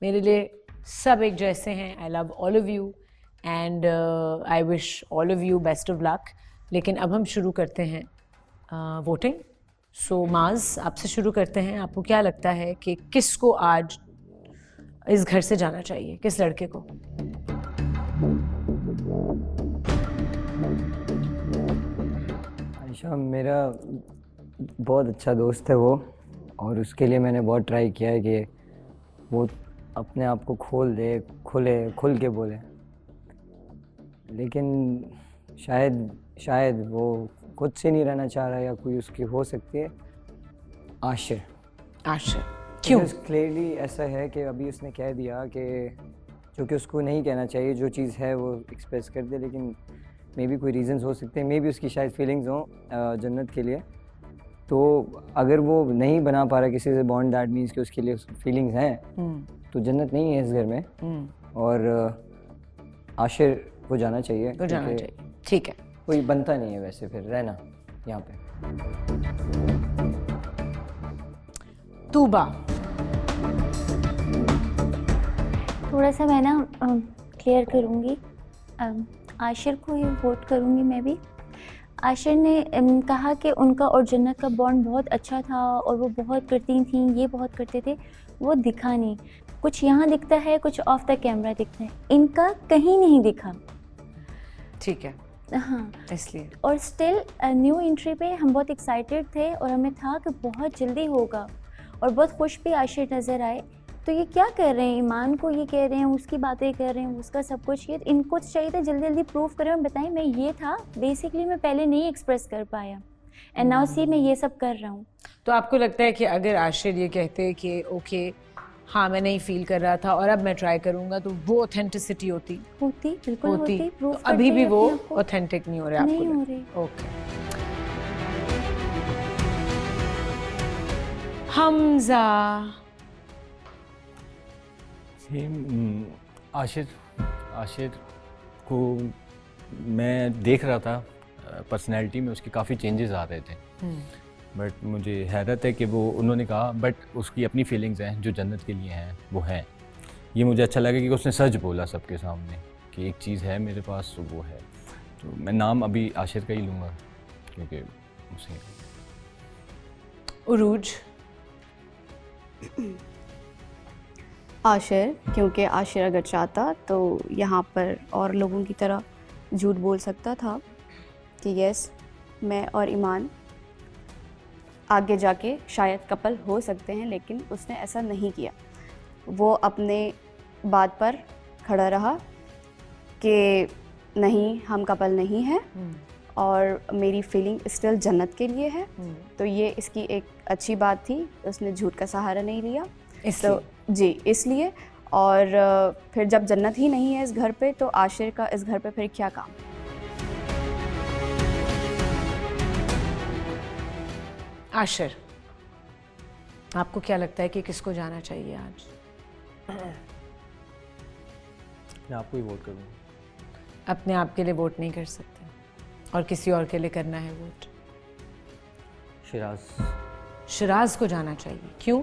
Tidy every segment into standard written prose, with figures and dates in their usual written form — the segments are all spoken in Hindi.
मेरे लिए सब एक जैसे हैं. I love all of you and I wish all of you best of luck. लेकिन अब हम शुरू करते हैं वोटिंग. सो माज, आपसे शुरू करते हैं. आपको क्या लगता है कि किसको आज इस घर से जाना चाहिए, किस लड़के को? आयशा मेरा बहुत अच्छा दोस्त है वो, और उसके लिए मैंने बहुत ट्राई किया है कि वो अपने आप को खोल दे, खुल के बोले, लेकिन शायद वो खुद से नहीं रहना चाह रहा, या कोई उसकी हो सकती है आशिर. क्यों? क्लियरली ऐसा है कि अभी उसने कह दिया कि जो कि उसको नहीं कहना चाहिए, जो चीज़ है वो एक्सप्रेस कर दे, लेकिन मे बी कोई रीजंस हो सकते हैं, मे बी उसकी शायद फीलिंग्स हों जन्नत के लिए. तो अगर वो नहीं बना पा रहा किसी से बॉन्ड, दैट मीन्स कि उसके लिए फीलिंग्स हैं, तो जन्नत नहीं है इस घर में, और आशिर को जाना चाहिए. ठीक है. कोई बनता नहीं है वैसे फिर रहना यहाँ पे. तूबा. थोड़ा सा मैं ना क्लियर करूँगी, आशिर को ही वोट करूँगी मैं भी. आशिर ने कहा कि उनका और जन्नत का बॉन्ड बहुत अच्छा था और वो बहुत करती थी, ये बहुत करते थे. वो दिखा नहीं. कुछ यहाँ दिखता है, कुछ ऑफ द कैमरा दिखता है, इनका कहीं नहीं दिखा. ठीक है. हाँ, इसलिए. और स्टिल न्यू एंट्री पे हम बहुत एक्साइटेड थे और हमें था कि बहुत जल्दी होगा, और बहुत खुश भी आशिर नज़र आए. तो ये क्या कर रहे हैं, ईमान को ये कह रहे हैं, उसकी बातें कर रहे हैं, उसका सब कुछ. ये इनको चाहिए था जल्दी जल्दी प्रूव करें, बताएं मैं ये था बेसिकली, मैं पहले नहीं एक्सप्रेस कर पाया, एंड नाउ सी मैं ये सब कर रहा हूँ. तो आपको लगता है कि अगर आशिर ये कहते कि ओके हाँ मैं नहीं फील कर रहा था और अब मैं ट्राई करूंगा, तो वो ऑथेंटिसिटी होती? बिल्कुल होती. तो अभी भी वो ऑथेंटिक नहीं हो रहा आपको? नहीं हो रही. ओके. हमजा. आशिर को मैं देख रहा था, पर्सनैलिटी में उसके काफ़ी चेंजेस आ रहे थे, बट मुझे हैरत है कि वो उन्होंने कहा बट उसकी अपनी फीलिंग्स हैं जो जन्नत के लिए हैं वो हैं. ये मुझे अच्छा लगा कि उसने सच बोला सबके सामने कि एक चीज़ है मेरे पास तो वो है. तो मैं नाम अभी आशिर का ही लूँगा क्योंकि उसे. उरूज. आशिर, क्योंकि आशिर अगर चाहता तो यहाँ पर और लोगों की तरह झूठ बोल सकता था कि यस मैं और ईमान आगे जाके शायद कपल हो सकते हैं, लेकिन उसने ऐसा नहीं किया. वो अपने बात पर खड़ा रहा कि नहीं हम कपल नहीं हैं और मेरी फीलिंग स्टिल जन्नत के लिए है. तो ये इसकी एक अच्छी बात थी, उसने झूठ का सहारा नहीं लिया. तो जी इसलिए. और फिर जब जन्नत ही नहीं है इस घर पे, तो आशिर का इस घर पे फिर क्या काम? आशिर, आपको क्या लगता है कि किसको जाना चाहिए आज? मैं आपको ही वोट करूँगा. अपने आप के लिए वोट नहीं कर सकते और किसी और के लिए करना है वोट. शिराज को जाना चाहिए. क्यों?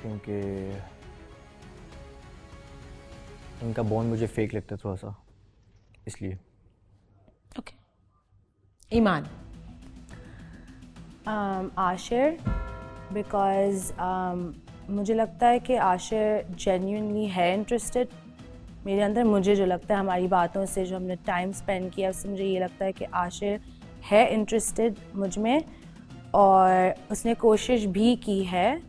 क्योंकि उनका बॉन्ड मुझे फेक लगता है थोड़ा सा, इसलिए. ओके. ईमान. आशिर, बिकॉज़ मुझे लगता है कि आशिर जेन्युइनली है इंटरेस्टेड मेरे अंदर. मुझे जो लगता है हमारी बातों से, जो हमने टाइम स्पेंड किया, उससे मुझे ये लगता है कि आशिर है इंटरेस्टेड मुझ में, और उसने कोशिश भी की है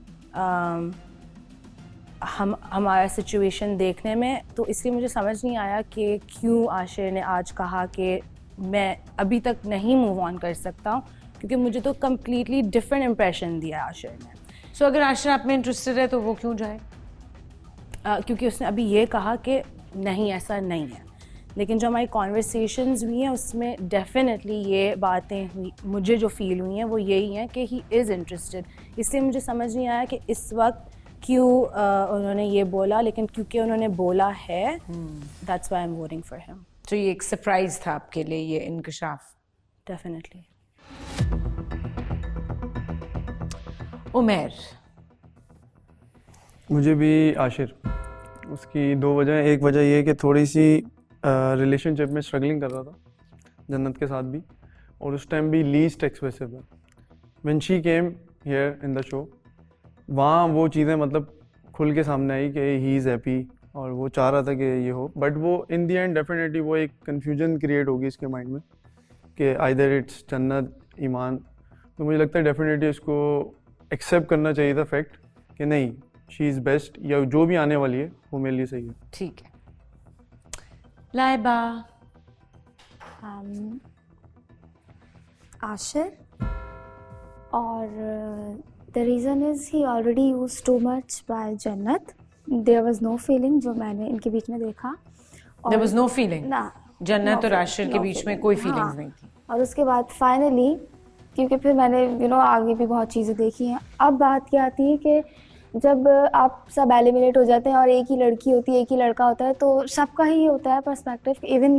हमारा सिचुएशन देखने में. तो इसलिए मुझे समझ नहीं आया कि क्यों आशिर ने आज कहा कि मैं अभी तक नहीं मूव ऑन कर सकता हूँ, क्योंकि मुझे तो कम्प्लीटली डिफरेंट इम्प्रेशन दिया आशिर ने. सो अगर आशिर आप में इंटरेस्टेड है तो वो क्यों जाए? क्योंकि उसने अभी ये कहा कि नहीं ऐसा नहीं है, लेकिन जो हमारी कॉन्वर्सेशंस हुई हैं उसमें डेफिनेटली ये बातें हुई, मुझे जो फील हुई हैं वो यही हैं कि ही इज़ इंटरेस्टेड. इसलिए मुझे समझ नहीं आया कि इस वक्त क्यों उन्होंने ये बोला, लेकिन क्योंकि उन्होंने बोला है, that's why I am voting for him. तो ये एक सरप्राइज था आपके लिए ये इंकशाफ? डेफिनेटली. उमेर। मुझे भी आशिर। उसकी दो वजह, एक वजह ये कि थोड़ी सी रिलेशनशिप में स्ट्रगलिंग कर रहा था जन्नत के साथ भी, और उस टाइम भी लीस्ट एक्सप्रेसिव है। When she came here in the show, वहाँ वो चीज़ें मतलब खुल के सामने आई कि ही इज़ हैप्पी और वो चाह रहा था कि ये हो, बट वो इन दी एंड डेफिनेटली वो एक कन्फ्यूजन क्रिएट होगी इसके माइंड में कि आइदर इट्स जन्नत ईमान। तो मुझे लगता है डेफिनेटली इसको एक्सेप्ट करना चाहिए था फैक्ट कि नहीं, शी इज़ बेस्ट, या जो भी आने वाली है वो मेरे लिए सही है। ठीक है। लाइबा। आशिर, और the reason is he already use to much by Jannat. There was no feeling जो मैंने इनके बीच में देखा। There was no feeling? ना, जन्नत no और आशिर feeling, के no बीच में feeling, कोई हाँ। फीलिंग्स नहीं थी। और उसके बाद फाइनली, क्योंकि फिर मैंने आगे भी बहुत चीज़ें देखी हैं, अब बात क्या आती है कि जब आप सब एलिमिनेट हो जाते हैं और एक ही लड़की होती है, एक ही लड़का होता है, तो सबका ही होता है पर्सपेक्टिव। इवन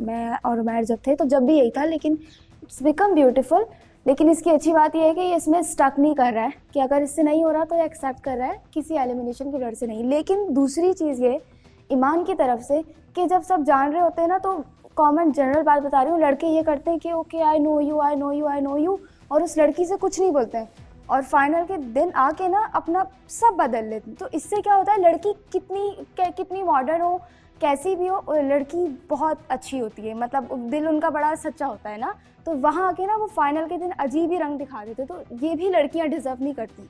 मैं और उमैर जब थे तो जब भी यही था, लेकिन इट्स बिकम ब्यूटीफुल। लेकिन इसकी अच्छी बात यह है कि ये इसमें स्टक नहीं कर रहा है कि अगर इससे नहीं हो रहा तो एक्सेप्ट कर रहा है, किसी एलिमिनेशन के डर से नहीं। लेकिन दूसरी चीज़ ये ईमान की तरफ से कि जब सब जान रहे होते हैं ना, तो कॉमन जनरल बात बता रही हूँ, लड़के ये करते हैं कि okay I know you, I know you, I know you, और उस लड़की से कुछ नहीं बोलते हैं, और फाइनल के दिन आके ना अपना सब बदल लेते हैं। तो इससे क्या होता है, लड़की कितनी मॉडर्न हो, कैसी भी हो, लड़की बहुत अच्छी होती है, मतलब दिल उनका बड़ा सच्चा होता है ना, तो वहाँ आके ना वो फाइनल के दिन अजीब ही रंग दिखा देते। तो ये भी लड़कियाँ डिजर्व नहीं करती।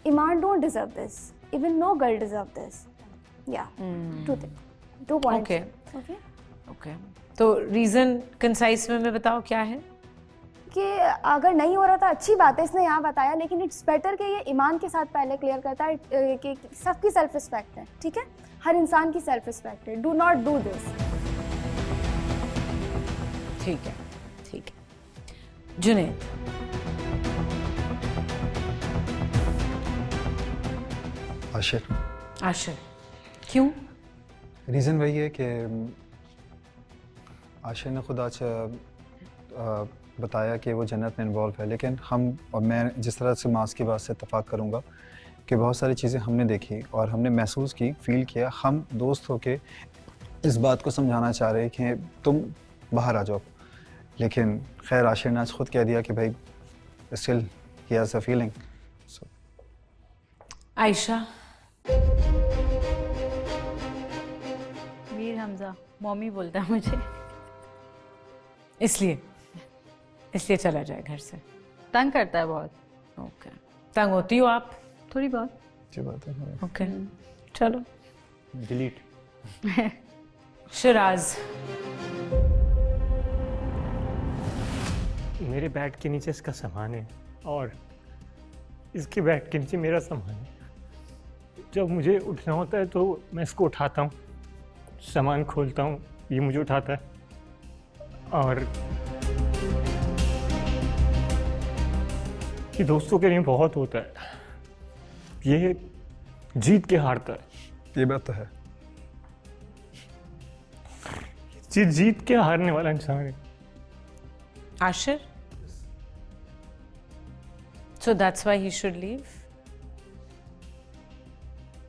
ईमान don't deserve this, even no girl deserve this. या टू पॉइंट्स। ओके ओके, तो रीज़न कंसाइज में बताओ क्या है? कि अगर नहीं हो रहा था अच्छी बात है, इसने यहाँ बताया, लेकिन इट्स बेटर कि ये ईमान के साथ पहले क्लियर करता है कि सबकी सेल्फ रिस्पेक्ट है, ठीक है, हर इंसान की सेल्फ रिस्पेक्ट है, डू नॉट डू दिस। ठीक है, ठीक है। जुनैद। आशिर। आशिर क्यों? रीज़न वही है कि आशिर ने खुद आज बताया कि वो जन्नत में इन्वॉल्व है, लेकिन हम और मैं जिस तरह से मास की बात से इत्तफाक करूँगा कि बहुत सारी चीज़ें हमने देखी और हमने महसूस की, फील किया। हम दोस्त होके इस बात को समझाना चाह रहे कि तुम बाहर आ जाओ, लेकिन खैर आशिर ने आज खुद कह दिया कि भाई still he has a feeling. Ayesha. Mir Hamza, mummy बोलता है मुझे, इसलिए चला जाए घर से। तंग करता है बहुत। ओके, तंग होती हो आप? थोड़ी बहुत। अच्छी बात है। ओके, चलो डिलीट। शिराज। मेरे बेड के नीचे इसका सामान है और इसके बेड के नीचे मेरा सामान है। जब मुझे उठना होता है तो मैं इसको उठाता हूँ, सामान खोलता हूँ, ये मुझे उठाता है, और ये दोस्तों के लिए बहुत होता है, ये जीत के हारता है। ये बात तो है। जीत के हारने वाला इंसान है। Ashir, so that's why he should leave?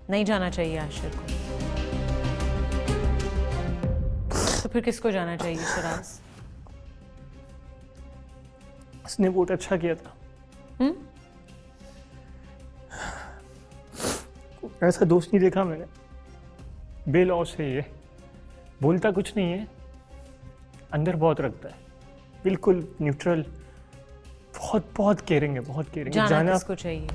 नहीं जाना चाहिए आशिर को, तो फिर किसको जाना चाहिए? शिराज। उसने वोट अच्छा किया था। ऐसा दोस्त नहीं देखा मैंने, बेलौस है ये, बोलता कुछ नहीं है, अंदर बहुत रखता है, बिल्कुल न्यूट्रल, बहुत बहुत केयरिंग है, बहुत केयरिंग। जाना किसको चाहिए?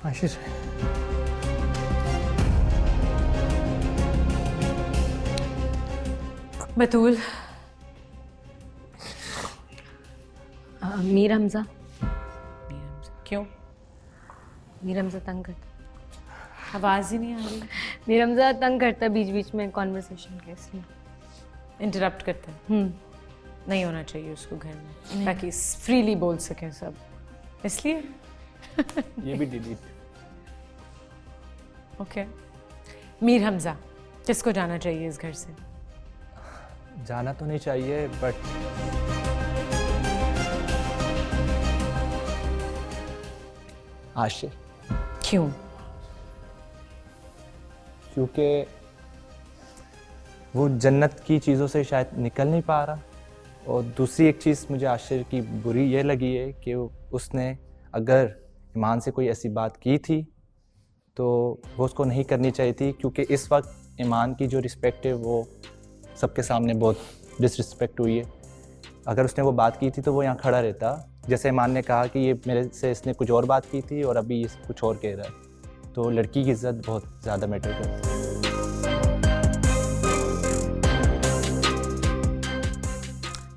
आशीष। बतूल। मीर हमजा। क्यों? मीर हमजा तंग करता, आवाज़ ही नहीं आ रही। मीर हमजा तंग करता बीच बीच में कॉन्वर्सेशन के, इसलिए इंटरप्ट करते हैं। नहीं होना चाहिए उसको घर में, ताकि फ्रीली बोल सकें सब, इसलिए ये भी डिलीट। ओके। मीर हमजा, किसको जाना चाहिए इस घर से? जाना तो नहीं चाहिए बट आशिर। क्यों? क्योंकि वो जन्नत की चीज़ों से शायद निकल नहीं पा रहा। और दूसरी एक चीज़ मुझे आशिर की बुरी ये लगी है कि उसने अगर ईमान से कोई ऐसी बात की थी तो वो उसको नहीं करनी चाहिए थी, क्योंकि इस वक्त ईमान की जो रिस्पेक्ट है वो सबके सामने बहुत डिसरिस्पेक्ट हुई है। अगर उसने वो बात की थी तो वो यहाँ खड़ा रहता। जैसे ईमान ने कहा कि ये मेरे से इसने कुछ और बात की थी और अभी ये कुछ और कह रहा है, तो लड़की की इज़्ज़त बहुत ज़्यादा मैटर करती है।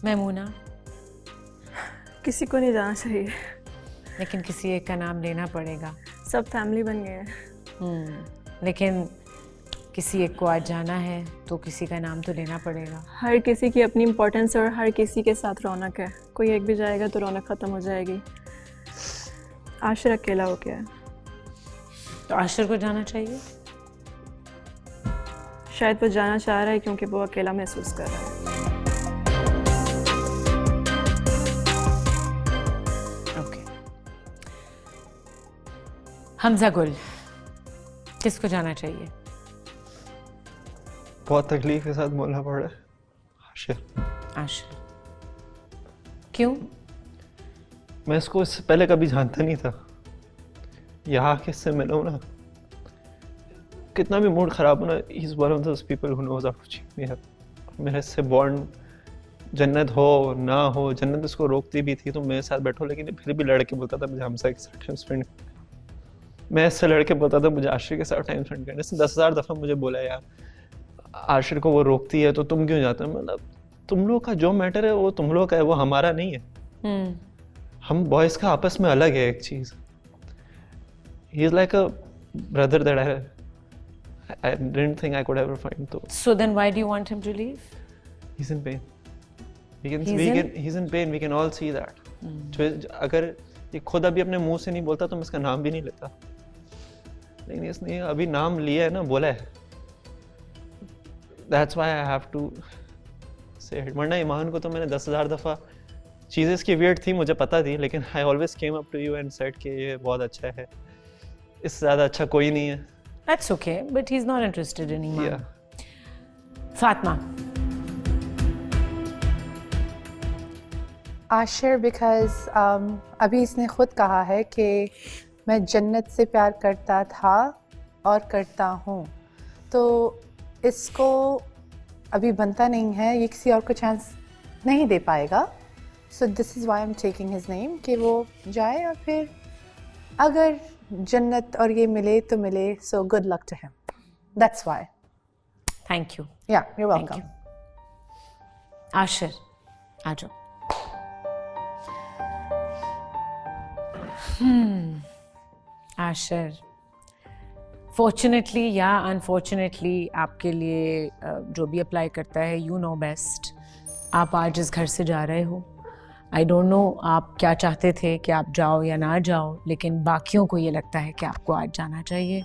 मैमूना? किसी को नहीं जाना चाहिए, लेकिन किसी एक का नाम लेना पड़ेगा। सब फैमिली बन गए हैं। लेकिन किसी एक को आज जाना है तो किसी का नाम तो लेना पड़ेगा। हर किसी की अपनी इम्पोर्टेंस और हर किसी के साथ रौनक है। कोई एक भी जाएगा तो रौनक ख़त्म हो जाएगी। आशिर अकेला हो गया है। तो आशिर को जाना चाहिए? शायद वो जाना चाह रहा है क्योंकि वो अकेला महसूस कर रहा है। हमजा गुल, किसको जाना चाहिए? बहुत तकलीफ के साथ बोलना पड़ रहा है। आशिर। आशिर। क्यों? मैं इसको इससे पहले कभी जानता नहीं था। यहाँ किससे मिला हूँ ना, कितना भी मूड ख़राब होना, he is one of those people who knows how to cheat me up. मेरे से बॉन्ड, जन्नत हो ना हो, जन्नत इसको रोकती भी थी तो मेरे साथ बैठो, लेकिन फिर भी लड़के बोलता था मुझे हमसा के साथ टाइम स्पेंड। मैं इससे लड़के बोलता था मुझे आशिर के साथ टाइम स्पेंड करने। इसने 10,000 दफ़ा मुझे बोला यार आशिर को वो रोकती है तो तुम क्यों जाते हो। मतलब तुम लोग का जो मैटर है वो तुम लोग का है, वो हमारा नहीं है। हम बॉयज़ का आपस में अलग है एक चीज़। He is like a brother that I didn't think I could ever find. So then why do you want him to leave? He's in pain. He's in pain. We can all see that. अगर ये खुद अभी अपने मुंह से नहीं बोलता तो मैं इसका नाम भी नहीं लेता, लेकिन इसने अभी नाम लिया है ना, बोला है। That's why I have to say it. वरना ईमान को तो मैंने 10,000 दफ़ा चीज़ें इसकी weird थी, मुझे पता थी, लेकिन I always came up to you and said कि ये बहुत अच्छा है, इससे ज़्यादा अच्छा कोई नहीं है। That's okay, but he's not interested in Iman. Yeah. Fatma. Ashir, because अभी इसने खुद कहा है कि मैं जन्नत से प्यार करता था और करता हूँ, तो इसको अभी बनता नहीं है, ये किसी और को चांस नहीं दे पाएगा। So this is why I am taking his name, कि वो जाए और फिर अगर जन्नत और ये मिले तो मिले। So good luck to him, that's why. Thank you. Yeah you are welcome. Ashir आ जाओ। आशिर, फॉर्चुनेटली या अनफॉर्चुनेटली आपके लिए जो भी अप्लाई करता है, यू नो बेस्ट। आप आज इस घर से जा रहे हो। आई डोंट नो आप क्या चाहते थे कि आप जाओ या ना जाओ, लेकिन बाकियों को ये लगता है कि आपको आज जाना चाहिए।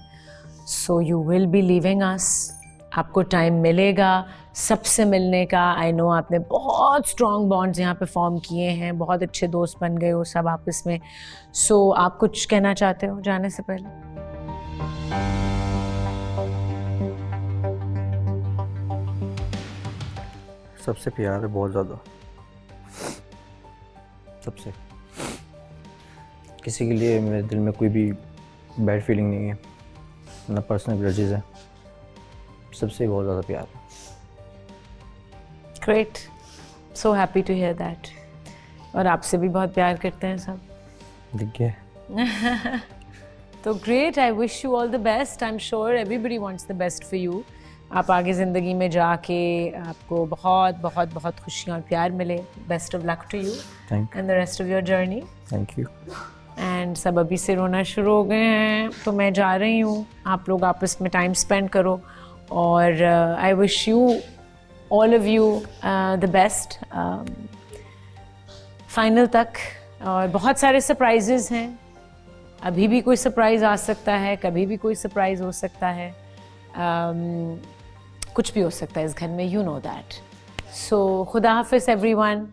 So you will be leaving us. आपको टाइम मिलेगा सबसे मिलने का। आई नो आपने बहुत स्ट्रॉन्ग बॉन्ड्स यहाँ पे फॉर्म किए हैं, बहुत अच्छे दोस्त बन गए हो सब आपस में। सो आप कुछ कहना चाहते हो जाने से पहले? सबसे प्यार है बहुत ज़्यादा, सबसे। किसी के लिए मेरे दिल में कोई भी बैड फीलिंग नहीं है, ना पर्सनल ग्रजेस है, सबसे बहुत ज़्यादा प्यार है। Great, so happy to hear that. और आपसे भी बहुत प्यार करते हैं सब, दिख गया। तो great, I wish you all the best. I am sure everybody wants the best for you. आप आगे ज़िंदगी में जाके आपको बहुत बहुत बहुत खुशियाँ और प्यार मिले। Best of luck to you and the rest of your journey. Thank you. And सब अभी से रोना शुरू हो गए हैं, तो मैं जा रही हूँ। आप लोग आपस में टाइम स्पेंड करो और I wish you all of you the best final तक। और बहुत सारे सरप्राइजेज़ हैं, अभी भी कोई सरप्राइज़ आ सकता है, कभी भी कोई सरप्राइज़ हो सकता है, कुछ भी हो सकता है इस घर में, you know that. So Khuda Hafiz everyone,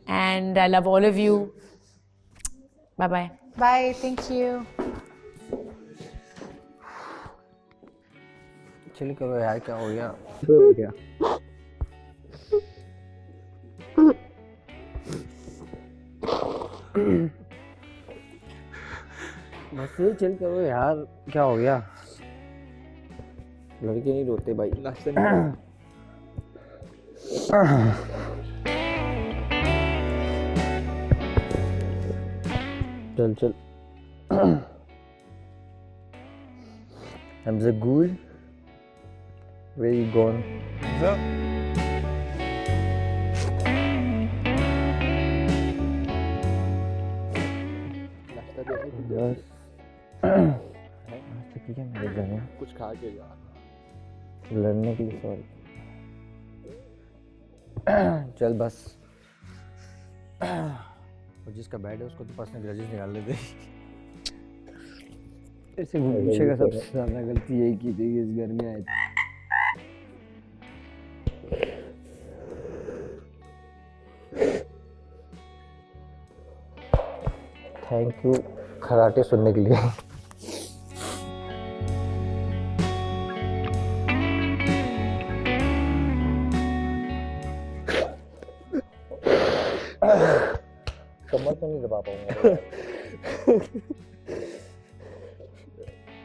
and I love all of you. Bye bye. Bye, thank you. Chill करो यार, क्या हो गया? हो गया बस चिल करो यार, क्या हो गया? लड़के नहीं रोते भाई। चल चल। Hamza Gul, where you gone? Yes. ठीक है, मेरे जाने कुछ खा के जा, लड़ने के लिए सॉरी। चल बस। और जिसका बैड है उसको तो पर्सनल ग्रजेस निकाल लेते। ऐसे पूछेगा सबसे ज़्यादा गलती यही की थी कि इस घर में आए थे। थैंक यू खराटे सुनने के लिए। कमर तो नहीं दबा पाऊंगा।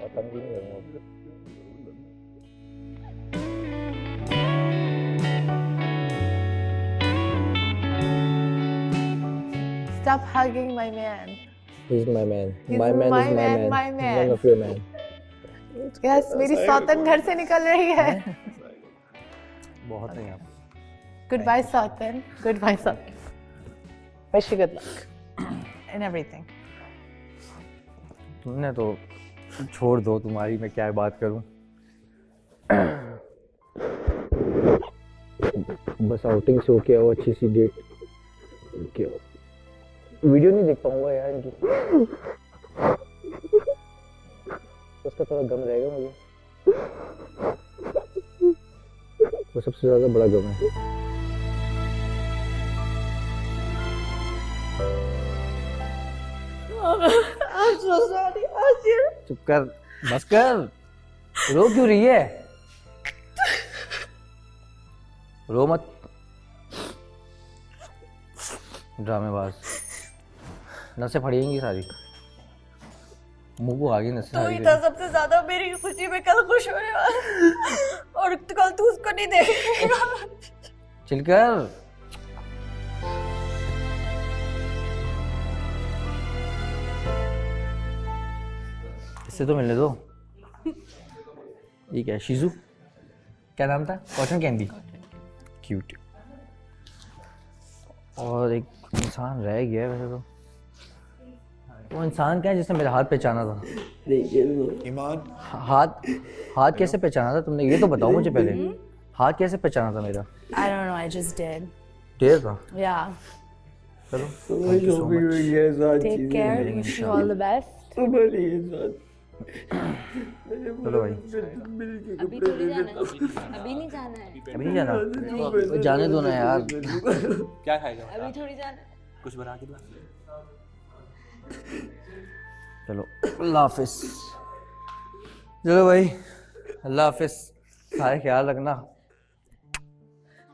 पता नहीं होगा। Stop hugging my man. He's my man. He's My man my is my man, man. my man. None of your man. Yes, मेरी सौतन घर से निकल रही है। बहुत है यहाँ। Goodbye Sautan. Goodbye Sautan. Wish you good luck in everything. तुमने तो छोड़ दो, तुम्हारी मैं क्या बात करूं। बस आउटिंग से होके आओ, अच्छी सी डेट के आओ। वीडियो नहीं देख पाऊंगा यार इनकी, उसका थोड़ा गम रहेगा मुझे, वो सबसे ज्यादा बड़ा गम है। I'm so sorry, Ashir. चुप कर, बस कर, रो क्यों रही है? रो मत, ड्रामेबाज। नसें फड़ेंगी सारी, मुंह को आगे नसें तू सारी। ही था सबसे ज्यादा मेरी खुशी में कल खुश होने वाला, और कल तू उसको नहीं देखेगा। चिल कर। इससे तो मिलने दो। ये क्या है? शीजू? क्या नाम था? Cotton candy. क्यूट। और एक इंसान रह गया है वैसे तो। वो इंसान क्या है जिसने मेरा हाथ पहचाना था? ईमान। हाथ कैसे पहचाना था तुमने? ये तो बताओ मुझे पहले। हाथ कैसे पहचाना था मेरा? I don't know, I just did. देर था। Yeah. चलो। Thank you so much. Take care. Wish you all the best. चलो भाई। अभी थोड़ी जाना है, अभी नहीं जाना है। अभी नहीं जाना? जाने दो ना यार। क्या खाएगा? अभी थोड़ी जाना है। कुछ बना के दो। चलो अल्लाह हाफिज। चलो भाई अल्लाह हाफिज, सारे ख्याल रखना।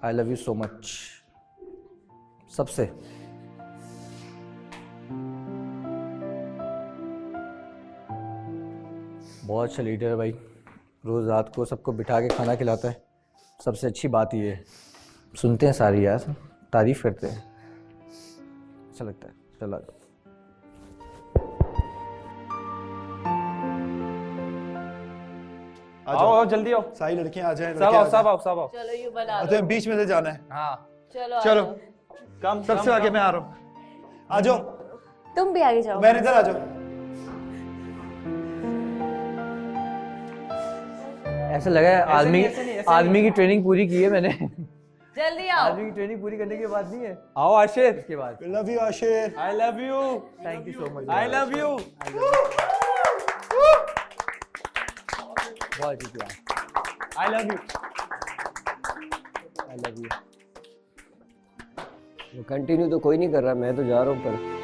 I love you so much सबसे। बहुत अच्छा लीडर है भाई, रोज़ रात को सबको बिठा के खाना खिलाता है। सबसे अच्छी बात ये है, सुनते हैं सारी यार, तारीफ करते हैं, अच्छा लगता है। चला जाओ। आओ जल्दी आओ, सारी लड़कियां आ जाएं। सब आओ सब आओ सब आओ। चलो यू बना तो बीच में से जाना है। हाँ चलो कम सबसे आगे मैं आ रहा हूँ। आ जाओ। तुम भी आगे जाओ। मैं इधर आ जाओ। ऐसा लगा है आर्मी की ट्रेनिंग पूरी की है मैंने। जल्दी आओ। आर्मी की ट्रेनिंग पूरी करने के बाद नहीं है। आओ आशिर। इसके बाद love you Ashir. I love you. Thank you so much. I love you. बहुत शुक्रिया। I love you. I love you. Continue तो कोई नहीं कर रहा, मैं तो जा रहा हूँ पर